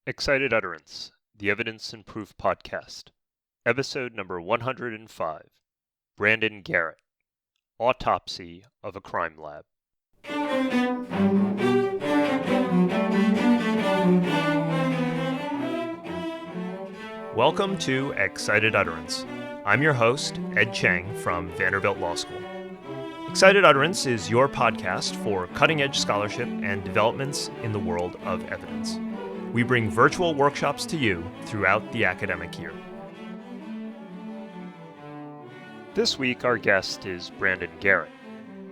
Excited Utterance, the Evidence and Proof Podcast, Episode number 105, Brandon Garrett, Autopsy of a Crime Lab. Welcome to Excited Utterance. I'm your host, Ed Cheng from Vanderbilt Law School. Excited Utterance is your podcast for cutting-edge scholarship and developments in the world of evidence. We bring virtual workshops to you throughout the academic year. This week, our guest is Brandon Garrett.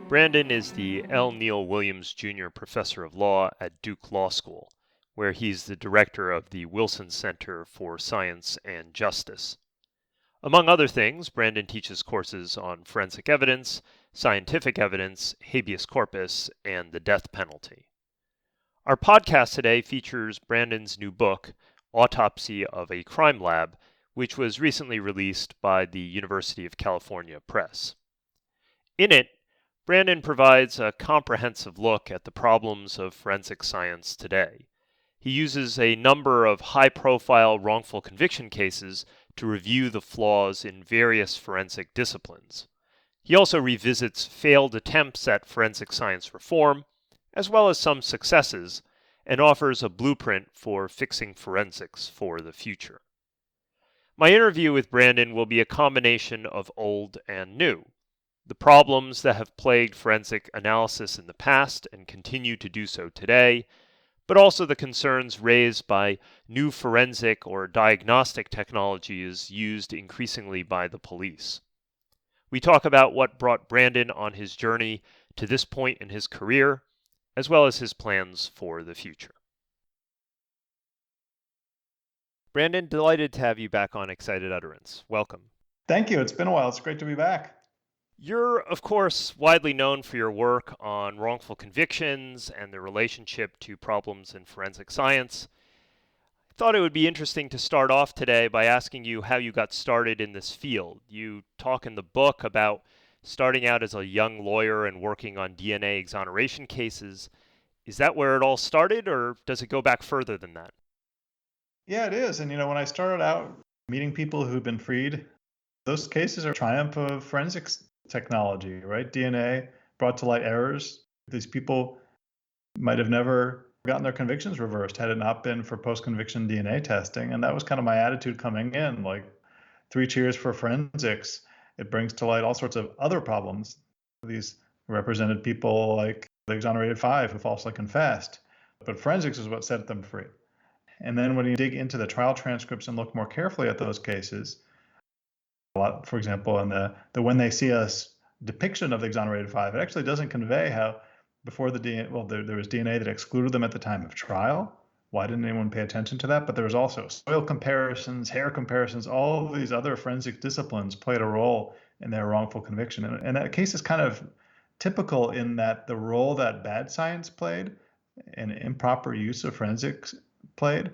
Brandon is the L. Neil Williams Jr. Professor of Law at Duke Law School, where he's the director of the Wilson Center for Science and Justice. Among other things, Brandon teaches courses on forensic evidence, scientific evidence, habeas corpus, and the death penalty. Our podcast today features Brandon's new book, Autopsy of a Crime Lab, which was recently released by the University of California Press. In it, Brandon provides a comprehensive look at the problems of forensic science today. He uses a number of high-profile wrongful conviction cases to review the flaws in various forensic disciplines. He also revisits failed attempts at forensic science reform, as well as some successes, and offers a blueprint for fixing forensics for the future. My interview with Brandon will be a combination of old and new. The problems that have plagued forensic analysis in the past and continue to do so today, but also the concerns raised by new forensic or diagnostic technologies used increasingly by the police. We talk about what brought Brandon on his journey to this point in his career, as well as his plans for the future. Brandon, delighted to have you back on Excited Utterance. Welcome. Thank you. It's been a while. It's great to be back. You're, of course, widely known for your work on wrongful convictions and their relationship to problems in forensic science. I thought it would be interesting to start off today by asking you how you got started in this field. You talk in the book about starting out as a young lawyer and working on DNA exoneration cases. Is that where it all started, or does it go back further than that? Yeah, it is. And, when I started out meeting people who've been freed, those cases are a triumph of forensics technology, right? DNA brought to light errors. These people might have never gotten their convictions reversed had it not been for post-conviction DNA testing. And that was kind of my attitude coming in, like 3 cheers for forensics. It brings to light all sorts of other problems. These represented people like the exonerated 5 who falsely confessed. But forensics is what set them free. And then when you dig into the trial transcripts and look more carefully at those cases, a lot, for example, in the when they see us depiction of the exonerated 5, it actually doesn't convey how before the DNA, there was DNA that excluded them at the time of trial. Why didn't anyone pay attention to that? But there was also soil comparisons, hair comparisons, all of these other forensic disciplines played a role in their wrongful conviction. And that case is kind of typical in that the role that bad science played and improper use of forensics played,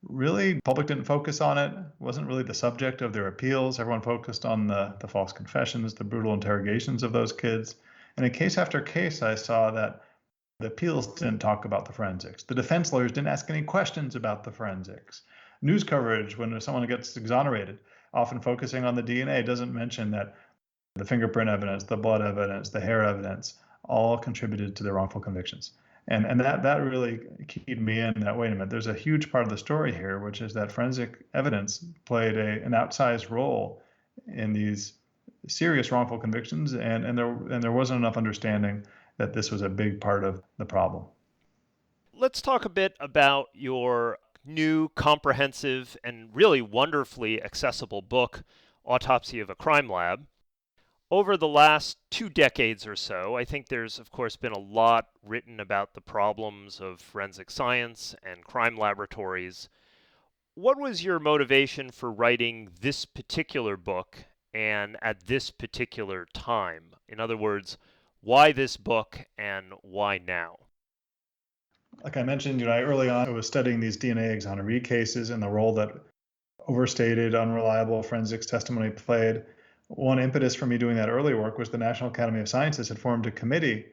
really, the public didn't focus on it, wasn't really the subject of their appeals. Everyone focused on the false confessions, the brutal interrogations of those kids. And in case after case, I saw that the appeals didn't talk about the forensics. The defense lawyers didn't ask any questions about the forensics. News coverage, when someone gets exonerated, often focusing on the DNA, doesn't mention that the fingerprint evidence, the blood evidence, the hair evidence, all contributed to the wrongful convictions. And that really keyed me in that, wait a minute, there's a huge part of the story here, which is that forensic evidence played an outsized role in these serious wrongful convictions, and there wasn't enough understanding that this was a big part of the problem. Let's talk a bit about your new, comprehensive, and really wonderfully accessible book, Autopsy of a Crime Lab. Over the last 2 decades or so, I think there's, of course, been a lot written about the problems of forensic science and crime laboratories. What was your motivation for writing this particular book and at this particular time? In other words, why this book and why now? Like I mentioned, early on I was studying these DNA exoneree cases and the role that overstated, unreliable forensics testimony played. One impetus for me doing that early work was the National Academy of Sciences had formed a committee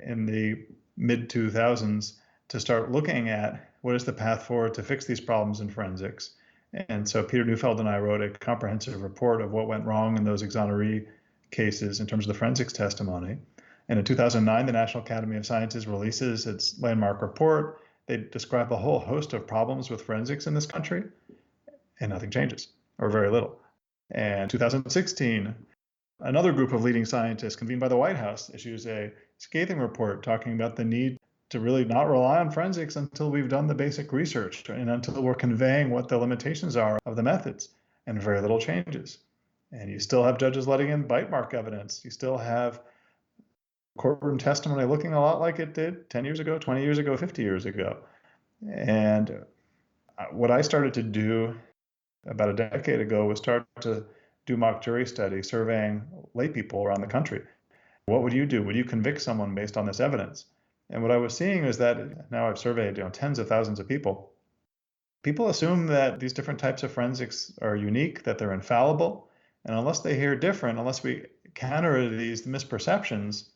in the mid-2000s to start looking at What is the path forward to fix these problems in forensics? And so Peter Neufeld and I wrote a comprehensive report of what went wrong in those exoneree cases in terms of the forensics testimony. And in 2009, the National Academy of Sciences releases its landmark report. They describe a whole host of problems with forensics in this country, and nothing changes, or very little. And 2016, another group of leading scientists convened by the White House issues a scathing report talking about the need to really not rely on forensics until we've done the basic research and until we're conveying what the limitations are of the methods. And very little changes. And you still have judges letting in bite mark evidence. You still have courtroom testimony looking a lot like it did 10 years ago, 20 years ago, 50 years ago. And what I started to do about a decade ago was start to do mock jury studies, surveying lay people around the country. What would you do? Would you convict someone based on this evidence? And what I was seeing is that now I've surveyed tens of thousands of people. People assume that these different types of forensics are unique, that they're infallible. And unless they hear different, unless we counter these misperceptions,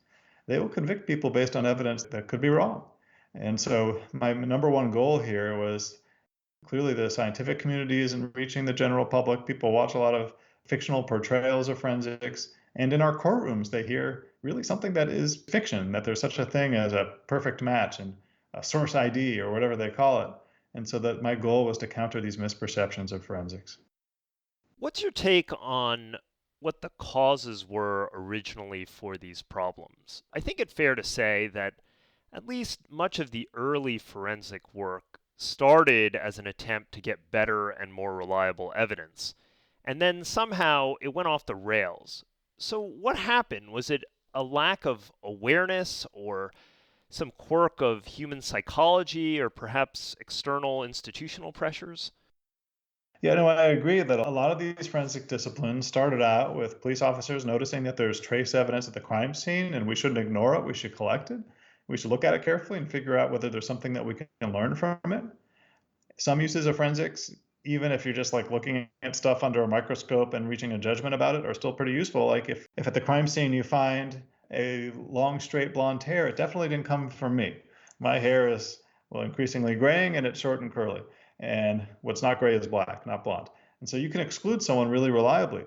they will convict people based on evidence that could be wrong. And so my number one goal here was clearly the scientific community isn't reaching the general public. People watch a lot of fictional portrayals of forensics. And in our courtrooms, they hear really something that is fiction, that there's such a thing as a perfect match and a source ID or whatever they call it. And so that my goal was to counter these misperceptions of forensics. What's your take on what the causes were originally for these problems? I think it's fair to say that at least much of the early forensic work started as an attempt to get better and more reliable evidence, and then somehow it went off the rails. So, what happened? Was it a lack of awareness or some quirk of human psychology or perhaps external institutional pressures? Yeah, no, I agree that a lot of these forensic disciplines started out with police officers noticing that there's trace evidence at the crime scene and we shouldn't ignore it. We should collect it. We should look at it carefully and figure out whether there's something that we can learn from it. Some uses of forensics, even if you're just like looking at stuff under a microscope and reaching a judgment about it, are still pretty useful. Like if at the crime scene you find a long, straight blonde hair, it definitely didn't come from me. My hair is, well, increasingly graying and it's short and curly. And what's not gray is black, not blonde. And so you can exclude someone really reliably.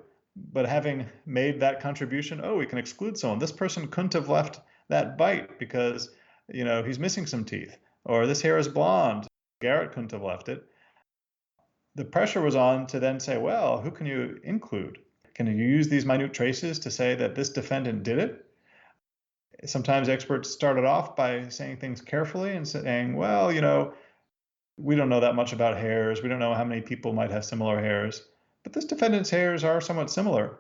But having made that contribution, oh, we can exclude someone. This person couldn't have left that bite because, he's missing some teeth. Or this hair is blonde. Garrett couldn't have left it. The pressure was on to then say, well, who can you include? Can you use these minute traces to say that this defendant did it? Sometimes experts started off by saying things carefully and saying, well, we don't know that much about hairs. We don't know how many people might have similar hairs. But this defendant's hairs are somewhat similar.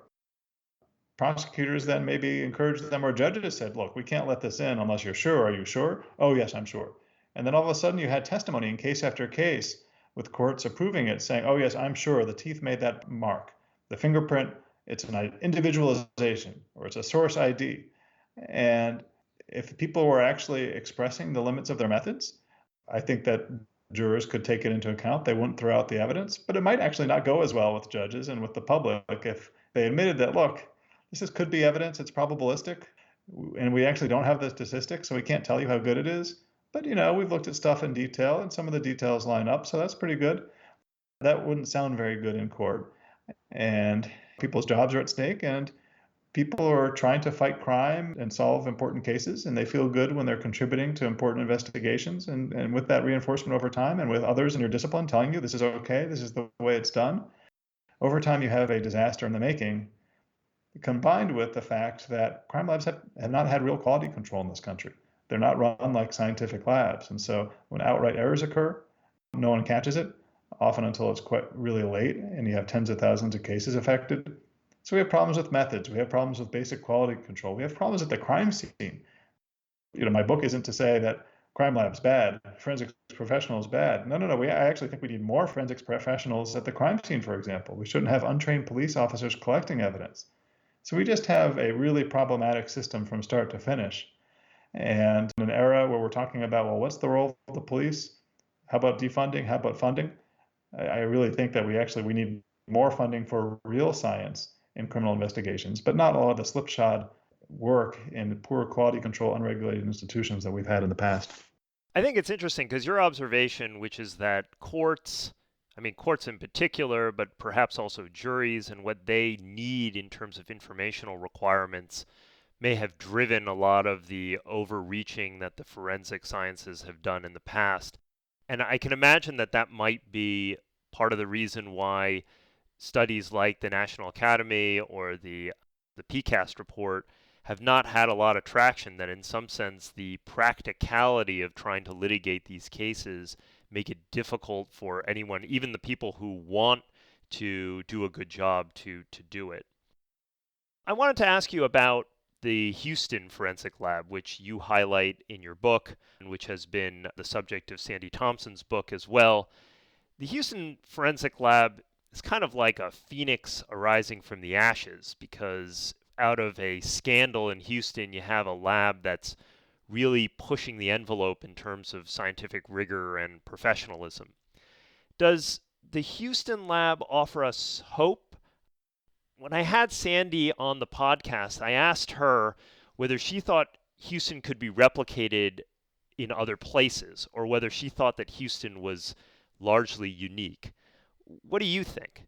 Prosecutors then maybe encouraged them, or judges said, look, we can't let this in unless you're sure. Are you sure? Oh, yes, I'm sure. And then all of a sudden you had testimony in case after case with courts approving it, saying, oh, yes, I'm sure the teeth made that mark. The fingerprint, it's an individualization or it's a source ID. And if people were actually expressing the limits of their methods, I think that jurors could take it into account. They wouldn't throw out the evidence, but it might actually not go as well with judges and with the public if they admitted that, look, could be evidence, it's probabilistic, and we actually don't have the statistics, so we can't tell you how good it is. But, we've looked at stuff in detail, and some of the details line up, so that's pretty good. That wouldn't sound very good in court. And people's jobs are at stake, and people are trying to fight crime and solve important cases, and they feel good when they're contributing to important investigations. And with that reinforcement over time, and with others in your discipline telling you this is okay, this is the way it's done, over time you have a disaster in the making, combined with the fact that crime labs have not had real quality control in this country. They're not run like scientific labs. And so when outright errors occur, no one catches it, often until it's quite really late, and you have tens of thousands of cases affected. So we have problems with methods. We have problems with basic quality control. We have problems at the crime scene. My book isn't to say that crime lab's bad, forensics professionals bad. No. I actually think we need more forensics professionals at the crime scene, for example. We shouldn't have untrained police officers collecting evidence. So we just have a really problematic system from start to finish. And in an era where we're talking about, well, what's the role of the police? How about defunding? How about funding? I really think that we need more funding for real science in criminal investigations, but not all of the slipshod work in poor quality control, unregulated institutions that we've had in the past. I think it's interesting because your observation, which is that courts, I mean, courts in particular, but perhaps also juries and what they need in terms of informational requirements may have driven a lot of the overreaching that the forensic sciences have done in the past. And I can imagine that that might be part of the reason why studies like the National Academy or the PCAST report have not had a lot of traction, that in some sense the practicality of trying to litigate these cases make it difficult for anyone, even the people who want to do a good job, to do it. I wanted to ask you about the Houston Forensic Lab, which you highlight in your book, and which has been the subject of Sandy Thompson's book as well. The Houston Forensic Lab is kind of like a phoenix arising from the ashes, because out of a scandal in Houston, you have a lab that's really pushing the envelope in terms of scientific rigor and professionalism. Does the Houston lab offer us hope? When I had Sandy on the podcast, I asked her whether she thought Houston could be replicated in other places, or whether she thought that Houston was largely unique. What do you think?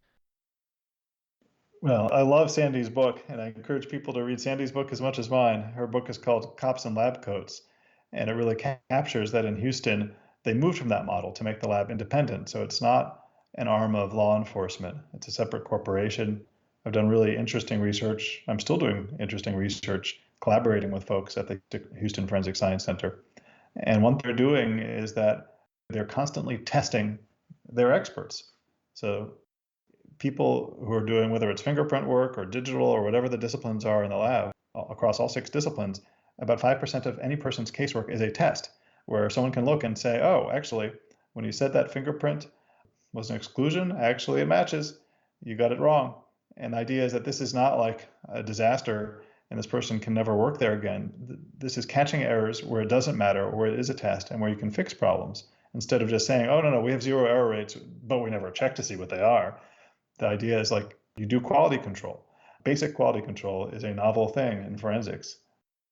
Well, I love Sandy's book, and I encourage people to read Sandy's book as much as mine. Her book is called Cops and Lab Coats, and it really captures that in Houston, they moved from that model to make the lab independent. So it's not an arm of law enforcement, it's a separate corporation. I've done really interesting research. I'm still doing interesting research, collaborating with folks at the Houston Forensic Science Center. And one thing they're doing is that they're constantly testing their experts. So people who are doing, whether it's fingerprint work or digital or whatever the disciplines are in the lab, across all 6 disciplines, about 5% of any person's casework is a test where someone can look and say, oh, actually, when you said that fingerprint was an exclusion, actually it matches. You got it wrong. And the idea is that this is not like a disaster and this person can never work there again. This is catching errors where it doesn't matter, or where it is a test and where you can fix problems, instead of just saying, oh, no, we have 0 error rates, but we never check to see what they are. The idea is like you do quality control. Basic quality control is a novel thing in forensics.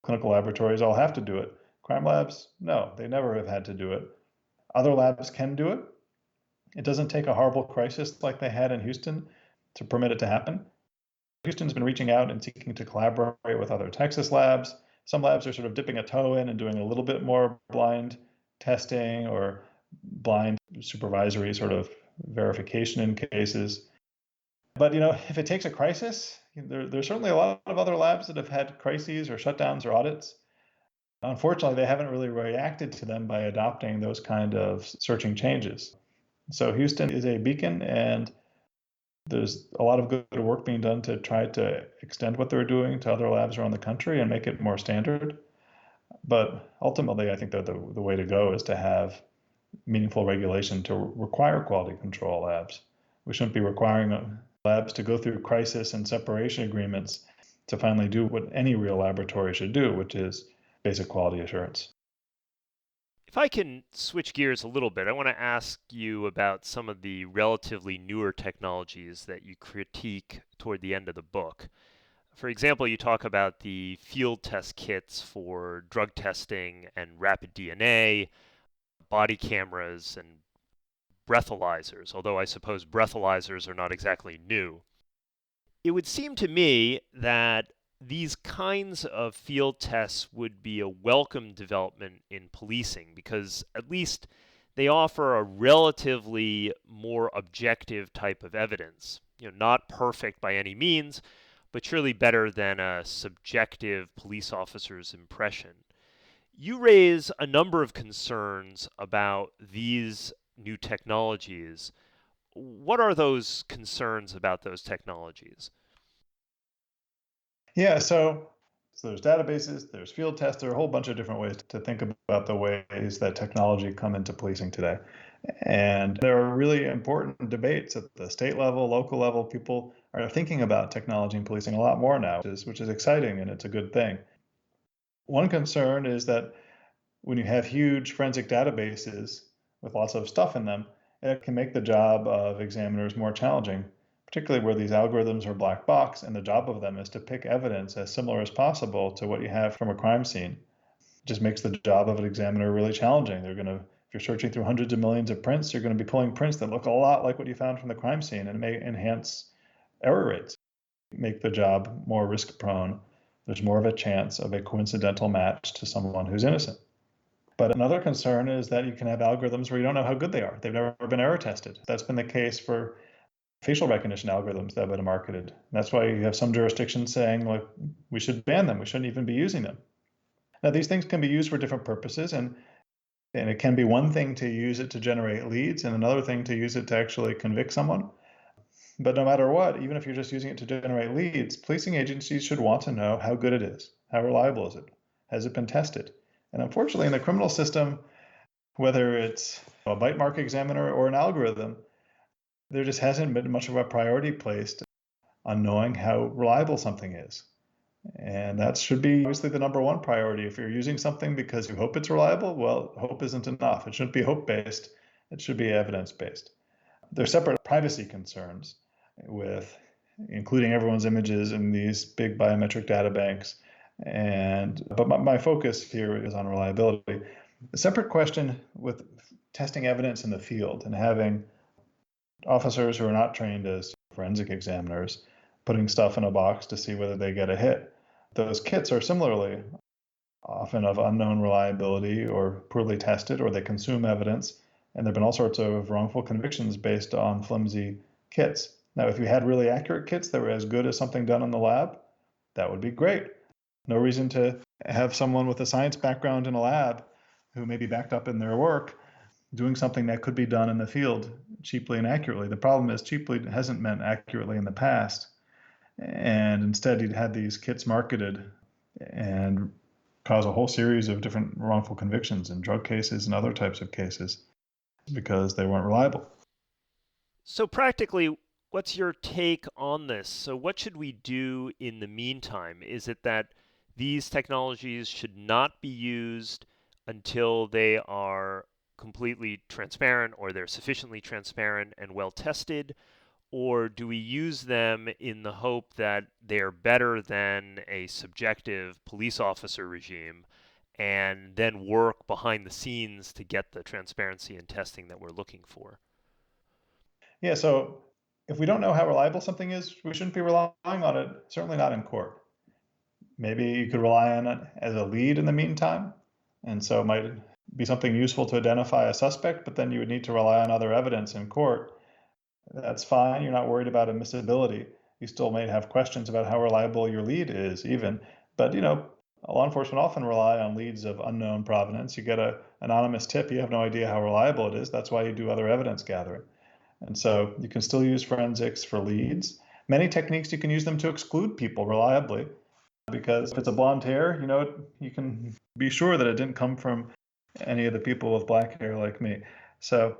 Clinical laboratories all have to do it. Crime labs, no, they never have had to do it. Other labs can do it. It doesn't take a horrible crisis like they had in Houston to permit it to happen. Houston's been reaching out and seeking to collaborate with other Texas labs. Some labs are sort of dipping a toe in and doing a little bit more blind testing or blind supervisory sort of verification in cases. But if it takes a crisis, there's certainly a lot of other labs that have had crises or shutdowns or audits. Unfortunately, they haven't really reacted to them by adopting those kind of searching changes. So Houston is a beacon, and there's a lot of good work being done to try to extend what they're doing to other labs around the country and make it more standard. But ultimately, I think that the way to go is to have meaningful regulation to require quality control labs. We shouldn't be requiring labs to go through crisis and separation agreements to finally do what any real laboratory should do, which is basic quality assurance. If I can switch gears a little bit, I want to ask you about some of the relatively newer technologies that you critique toward the end of the book. For example, you talk about the field test kits for drug testing and rapid DNA, body cameras, and breathalyzers, although I suppose breathalyzers are not exactly new. It would seem to me that these kinds of field tests would be a welcome development in policing, because at least they offer a relatively more objective type of evidence. Not perfect by any means, but surely better than a subjective police officer's impression. You raise a number of concerns about these new technologies. What are those concerns about those technologies? Yeah, so there's databases, there's field tests, there are a whole bunch of different ways to think about the ways that technology come into policing today. And there are really important debates at the state level, local level. People are thinking about technology and policing a lot more now, which is exciting, and it's a good thing. One concern is that when you have huge forensic databases with lots of stuff in them, it can make the job of examiners more challenging, particularly where these algorithms are black box, and the job of them is to pick evidence as similar as possible to what you have from a crime scene. just makes the job of an examiner really challenging. If you're searching through hundreds of millions of prints, you're going to be pulling prints that look a lot like what you found from the crime scene, and it may enhance error rates, make the job more risk prone. There's more of a chance of a coincidental match to someone who's innocent. But another concern is that you can have algorithms where you don't know how good they are. They've never been error tested. That's been the case for facial recognition algorithms that have been marketed. That's why you have some jurisdictions saying, like, we should ban them. We shouldn't even be using them. Now, these things can be used for different purposes, and it can be one thing to use it to generate leads and another thing to use it to actually convict someone. But no matter what, even if you're just using it to generate leads, policing agencies should want to know how good it is. How reliable is it? Has it been tested? And unfortunately, in the criminal system, whether it's a bite mark examiner or an algorithm, there just hasn't been much of a priority placed on knowing how reliable something is. And that should be obviously the number one priority. If you're using something because you hope it's reliable, well, hope isn't enough. It shouldn't be hope-based. It should be evidence-based. There's separate privacy concerns with including everyone's images in these big biometric data banks. But my focus here is on reliability. A separate question with testing evidence in the field and having officers who are not trained as forensic examiners putting stuff in a box to see whether they get a hit. Those kits are similarly often of unknown reliability or poorly tested, or they consume evidence. And there have been all sorts of wrongful convictions based on flimsy kits. Now, if you had really accurate kits that were as good as something done in the lab, that would be great. No reason to have someone with a science background in a lab who may be backed up in their work doing something that could be done in the field cheaply and accurately. The problem is cheaply hasn't meant accurately in the past. And instead, you'd had these kits marketed and cause a whole series of different wrongful convictions in drug cases and other types of cases because they weren't reliable. So practically, what's your take on this? So what should we do in the meantime? Is it that these technologies should not be used until they are completely transparent or they're sufficiently transparent and well tested? Or do we use them in the hope that they're better than a subjective police officer regime and then work behind the scenes to get the transparency and testing that we're looking for? Yeah, so if we don't know how reliable something is, we shouldn't be relying on it, certainly not in court. Maybe you could rely on it as a lead in the meantime. And so it might be something useful to identify a suspect, but then you would need to rely on other evidence in court. That's fine. You're not worried about admissibility. You still may have questions about how reliable your lead is, even. But, law enforcement often rely on leads of unknown provenance. You get an anonymous tip, you have no idea how reliable it is. That's why you do other evidence gathering. And so you can still use forensics for leads. Many techniques, you can use them to exclude people reliably, because if it's a blonde hair, you can be sure that it didn't come from any of the people with black hair like me. So,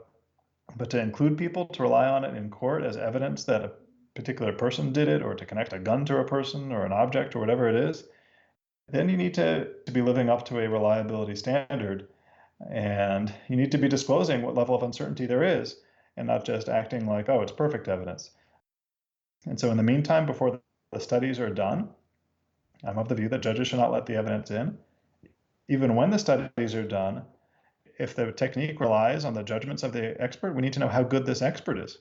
but to include people, to rely on it in court as evidence that a particular person did it, or to connect a gun to a person or an object or whatever it is, then you need to be living up to a reliability standard. And you need to be disclosing what level of uncertainty there is and not just acting like, oh, it's perfect evidence. And so in the meantime, before the studies are done, I'm of the view that judges should not let the evidence in. Even when the studies are done, if the technique relies on the judgments of the expert, we need to know how good this expert is.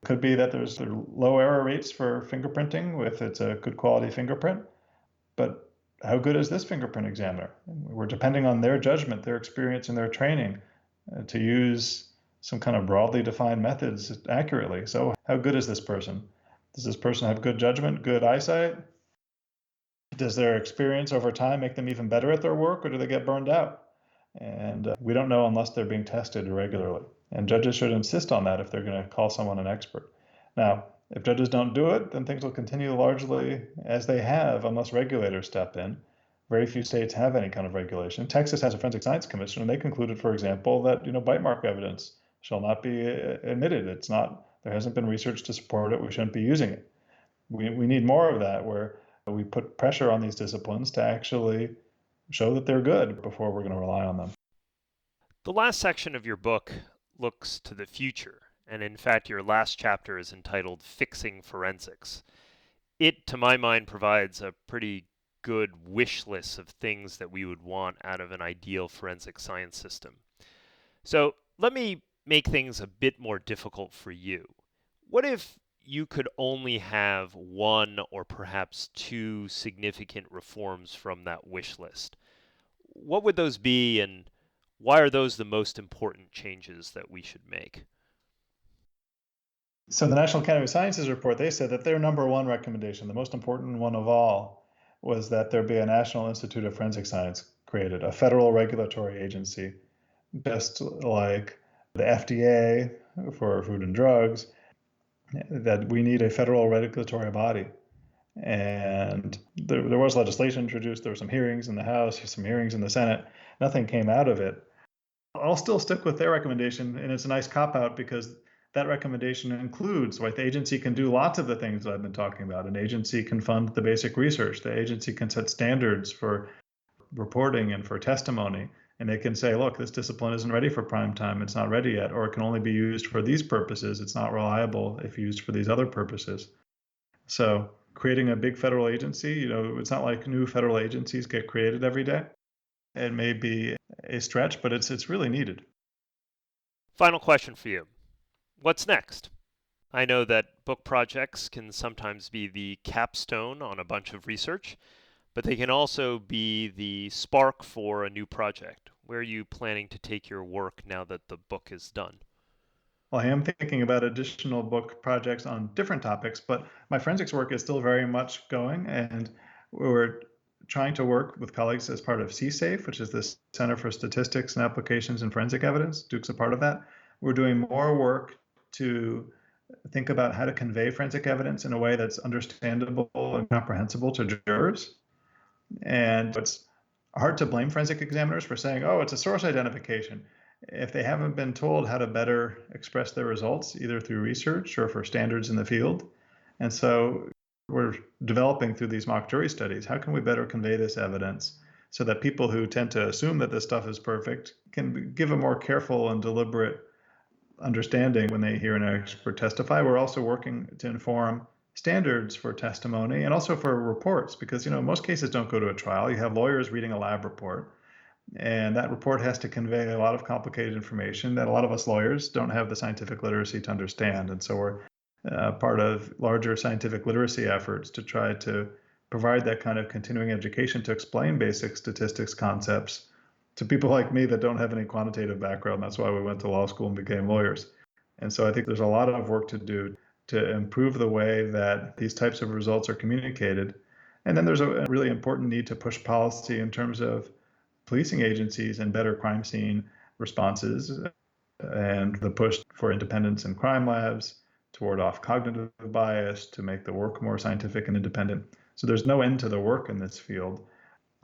It could be that there's low error rates for fingerprinting if it's a good quality fingerprint, but how good is this fingerprint examiner? We're depending on their judgment, their experience, and their training to use some kind of broadly defined methods accurately. So how good is this person? Does this person have good judgment, good eyesight? Does their experience over time make them even better at their work, or do they get burned out? And we don't know unless they're being tested regularly. And judges should insist on that if they're going to call someone an expert. Now, if judges don't do it, then things will continue largely as they have unless regulators step in. Very few states have any kind of regulation. Texas has a forensic science commission, and they concluded, for example, that bite mark evidence shall not be admitted. It's not. There hasn't been research to support it. We shouldn't be using it. We need more of that, where we put pressure on these disciplines to actually show that they're good before we're going to rely on them. The last section of your book looks to the future, and in fact, your last chapter is entitled Fixing Forensics. It, to my mind, provides a pretty good wish list of things that we would want out of an ideal forensic science system. So let me make things a bit more difficult for you. What if you could only have one or perhaps two significant reforms from that wish list? What would those be, and why are those the most important changes that we should make? So the National Academy of Sciences report, they said that their number one recommendation, the most important one of all, was that there be a National Institute of Forensic Science created, a federal regulatory agency, just like the FDA for food and drugs, that we need a federal regulatory body. And there was legislation introduced. There were some hearings in the House, some hearings in the Senate. Nothing came out of it. I'll still stick with their recommendation, and it's a nice cop out because that recommendation includes, right, the agency can do lots of the things that I've been talking about. An agency can fund the basic research. The agency can set standards for reporting and for testimony. And they can say, look, this discipline isn't ready for prime time. It's not ready yet, or it can only be used for these purposes. It's not reliable if used for these other purposes. So creating a big federal agency, it's not like new federal agencies get created every day. It may be a stretch, but it's really needed. Final question for you. What's next? I know that book projects can sometimes be the capstone on a bunch of research, but they can also be the spark for a new project. Where are you planning to take your work now that the book is done? Well, I am thinking about additional book projects on different topics, but my forensics work is still very much going, and we're trying to work with colleagues as part of CSAFE, which is the Center for Statistics and Applications in Forensic Evidence. Duke's a part of that. We're doing more work to think about how to convey forensic evidence in a way that's understandable and comprehensible to jurors. And it's hard to blame forensic examiners for saying, oh, it's a source identification, if they haven't been told how to better express their results, either through research or for standards in the field. And so we're developing through these mock jury studies, how can we better convey this evidence so that people who tend to assume that this stuff is perfect can give a more careful and deliberate understanding when they hear an expert testify. We're also working to inform standards for testimony and also for reports, because most cases don't go to a trial. You have lawyers reading a lab report, and that report has to convey a lot of complicated information that a lot of us lawyers don't have the scientific literacy to understand. And so we're part of larger scientific literacy efforts to try to provide that kind of continuing education to explain basic statistics concepts to people like me that don't have any quantitative background. That's why we went to law school and became lawyers. And so I think there's a lot of work to do to improve the way that these types of results are communicated. And then there's a really important need to push policy in terms of policing agencies and better crime scene responses, and the push for independence in crime labs to ward off cognitive bias, to make the work more scientific and independent. So there's no end to the work in this field.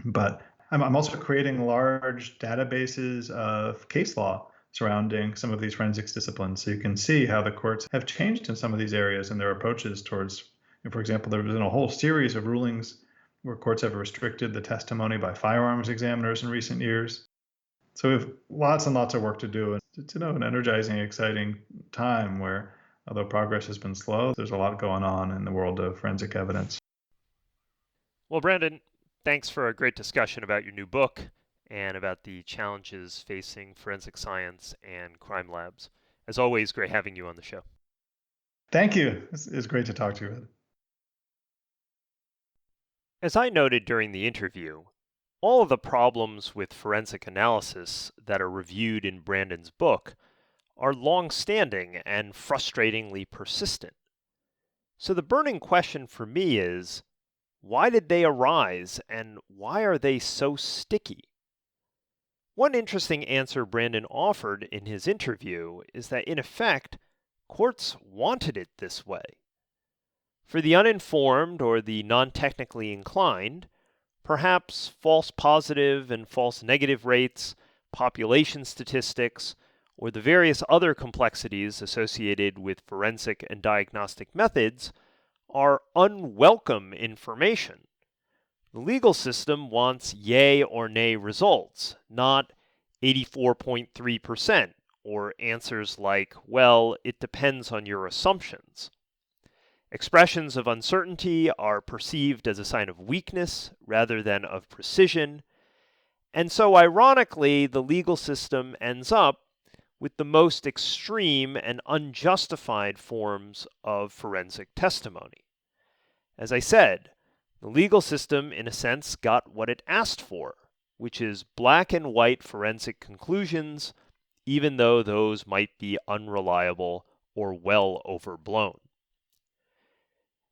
But I'm also creating large databases of case law surrounding some of these forensics disciplines. So you can see how the courts have changed in some of these areas in their approaches towards, for example, there has been a whole series of rulings where courts have restricted the testimony by firearms examiners in recent years. So we have lots and lots of work to do. And it's an energizing, exciting time where, although progress has been slow, there's a lot going on in the world of forensic evidence. Well, Brandon, thanks for a great discussion about your new book and about the challenges facing forensic science and crime labs. As always, great having you on the show. Thank you. It's great to talk to you, Ed. As I noted during the interview, all of the problems with forensic analysis that are reviewed in Brandon's book are long-standing and frustratingly persistent. So the burning question for me is, why did they arise, and why are they so sticky? One interesting answer Brandon offered in his interview is that, in effect, courts wanted it this way. For the uninformed or the non-technically inclined, perhaps false positive and false negative rates, population statistics, or the various other complexities associated with forensic and diagnostic methods are unwelcome information. The legal system wants yay or nay results, not 84.3% or answers like, well, it depends on your assumptions. Expressions of uncertainty are perceived as a sign of weakness rather than of precision, and so ironically, the legal system ends up with the most extreme and unjustified forms of forensic testimony. As I said, the legal system, in a sense, got what it asked for, which is black and white forensic conclusions, even though those might be unreliable or well overblown.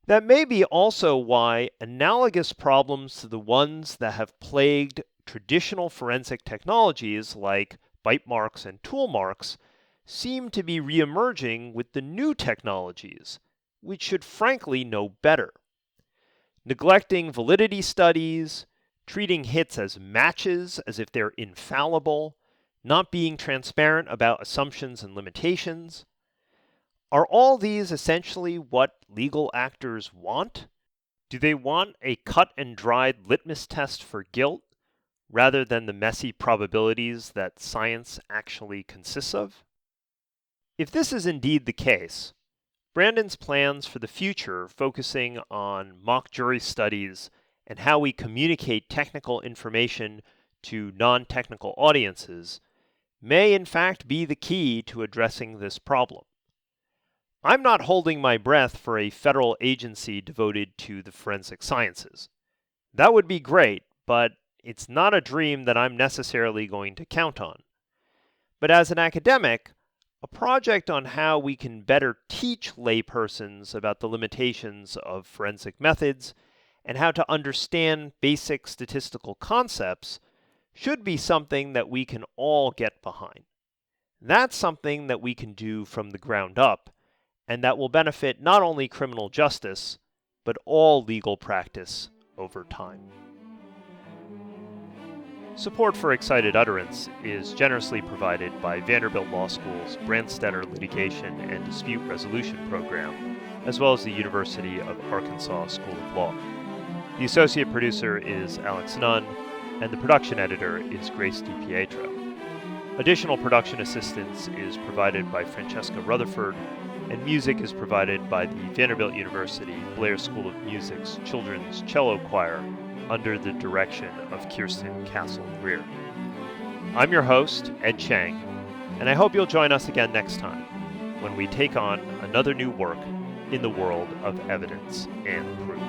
That may be also why analogous problems to the ones that have plagued traditional forensic technologies like bite marks and tool marks seem to be reemerging with the new technologies, which should frankly know better. Neglecting validity studies, treating hits as matches as if they're infallible, not being transparent about assumptions and limitations. Are all these essentially what legal actors want? Do they want a cut and dried litmus test for guilt rather than the messy probabilities that science actually consists of? If this is indeed the case, Brandon's plans for the future, focusing on mock jury studies and how we communicate technical information to non-technical audiences, may in fact be the key to addressing this problem. I'm not holding my breath for a federal agency devoted to the forensic sciences. That would be great, but it's not a dream that I'm necessarily going to count on. But as an academic, a project on how we can better teach laypersons about the limitations of forensic methods and how to understand basic statistical concepts should be something that we can all get behind. That's something that we can do from the ground up, and that will benefit not only criminal justice, but all legal practice over time. Support for Excited Utterance is generously provided by Vanderbilt Law School's Branstetter Litigation and Dispute Resolution Program, as well as the University of Arkansas School of Law. The associate producer is Alex Nunn, and the production editor is Grace DiPietro. Additional production assistance is provided by Francesca Rutherford, and music is provided by the Vanderbilt University Blair School of Music's Children's Cello Choir, under the direction of Kirsten Castle-Greer. I'm your host, Ed Chang, and I hope you'll join us again next time when we take on another new work in the world of evidence and proof.